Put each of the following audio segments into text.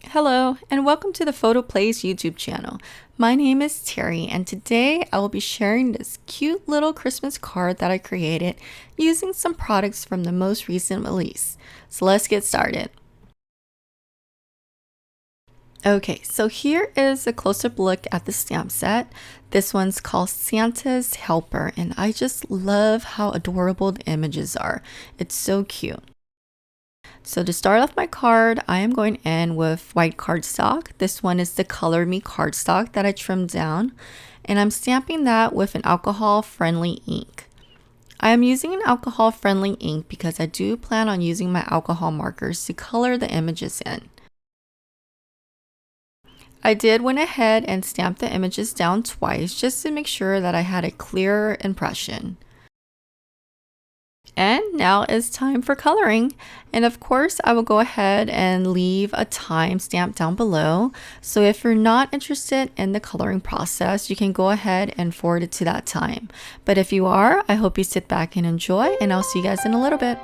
Hello, and welcome to the PHOTOPLAY's YouTube channel. My name is Terry, and today I will be sharing this cute little Christmas card that I created using some products from the most recent release. So let's get started. Okay, so here is a close-up look at the stamp set. This one's called Santa's Helper, and I just love how adorable the images are. It's so cute. So to start off my card, I am going in with white cardstock. This one is the Color Me cardstock that I trimmed down, and I'm stamping that with an alcohol-friendly ink. I am using an alcohol-friendly ink because I do plan on using my alcohol markers to color the images in. I did went ahead and stamped the images down twice just to make sure that I had a clearer impression. And now it's time for coloring. And of course, I will go ahead and leave a timestamp down below. So if you're not interested in the coloring process, you can go ahead and forward it to that time. But if you are, I hope you sit back and enjoy, and I'll see you guys in a little bit.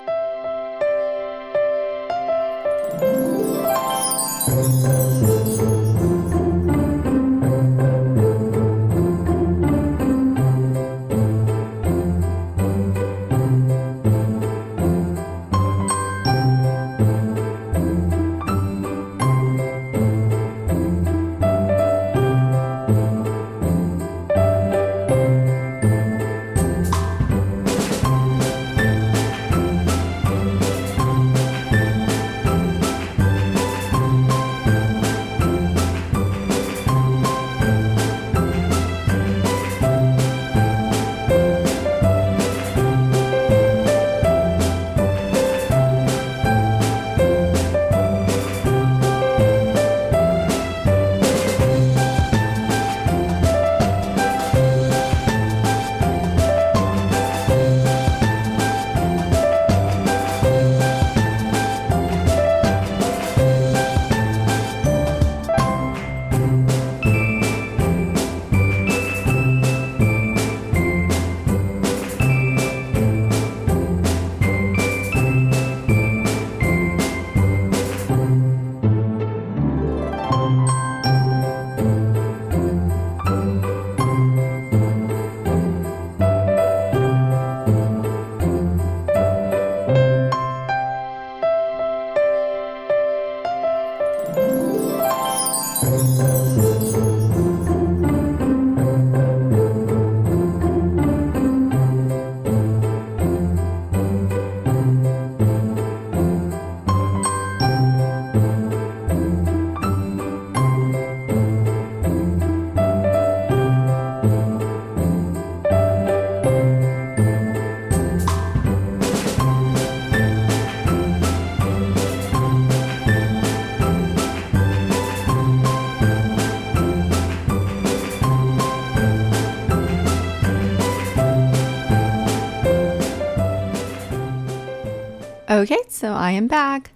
Okay, so I am back.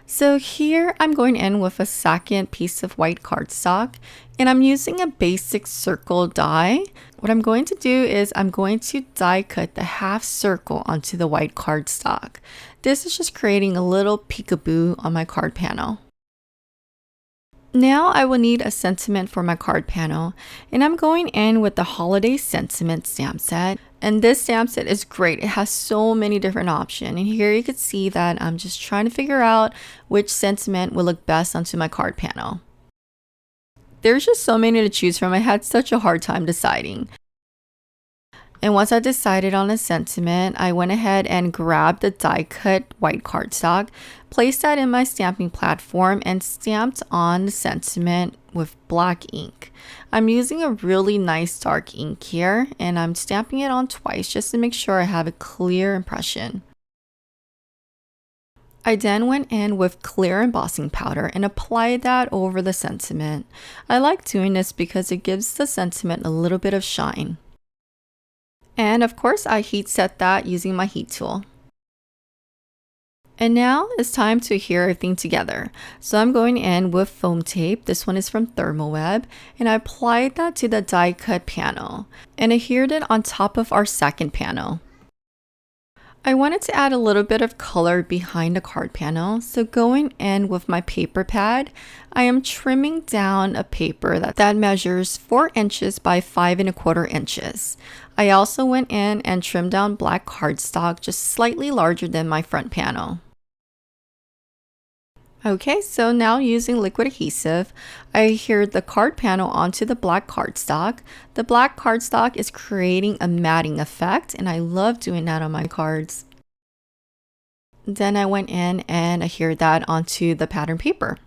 So here I'm going in with a second piece of white cardstock, and I'm using a basic circle die. What I'm going to do is I'm going to die cut the half circle onto the white cardstock. This is just creating a little peekaboo on my card panel. Now I will need a sentiment for my card panel, and I'm going in with the Holiday Sentiment stamp set. And this stamp set is great. It has so many different options, and here you can see that I'm just trying to figure out which sentiment will look best onto my card panel. There's just so many to choose from. I had such a hard time deciding. And once I decided on a sentiment, I went ahead and grabbed the die cut white cardstock, placed that in my stamping platform, and stamped on the sentiment with black ink. I'm using a really nice dark ink here, and I'm stamping it on twice just to make sure I have a clear impression. I then went in with clear embossing powder and applied that over the sentiment. I like doing this because it gives the sentiment a little bit of shine. And of course, I heat set that using my heat tool. And now it's time to adhere everything together. So I'm going in with foam tape. This one is from Thermoweb, and I applied that to the die cut panel and adhered it on top of our second panel. I wanted to add a little bit of color behind the card panel, so going in with my paper pad, I am trimming down a paper that measures 4 inches by 5¼ inches. I also went in and trimmed down black cardstock just slightly larger than my front panel. Okay, so now using liquid adhesive, I adhered the card panel onto the black cardstock. The black cardstock is creating a matting effect, and I love doing that on my cards. Then I went in and adhered that onto the pattern paper.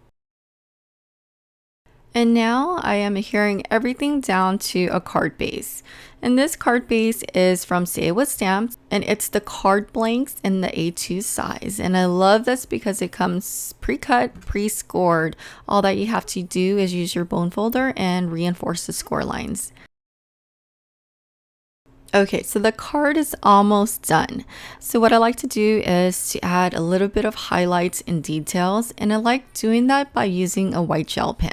And now I am adhering everything down to a card base. And this card base is from Say It With Stamps, and it's the card blanks in the A2 size. And I love this because it comes pre-cut, pre-scored. All that you have to do is use your bone folder and reinforce the score lines. Okay, so the card is almost done. So what I like to do is to add a little bit of highlights and details, and I like doing that by using a white gel pen.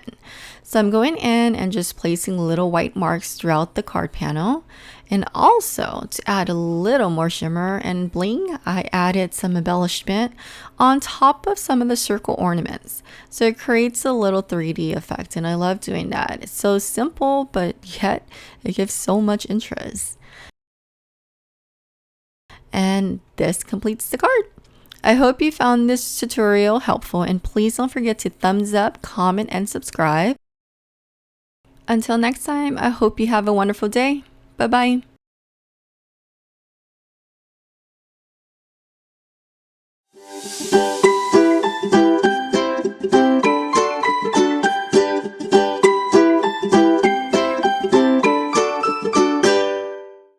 So I'm going in and just placing little white marks throughout the card panel. And also to add a little more shimmer and bling, I added some embellishment on top of some of the circle ornaments. So it creates a little 3D effect, and I love doing that. It's so simple, but yet it gives so much interest. And this completes the card. I hope you found this tutorial helpful, and please don't forget to thumbs up, comment, and subscribe. Until next time, I hope you have a wonderful day. Bye-bye.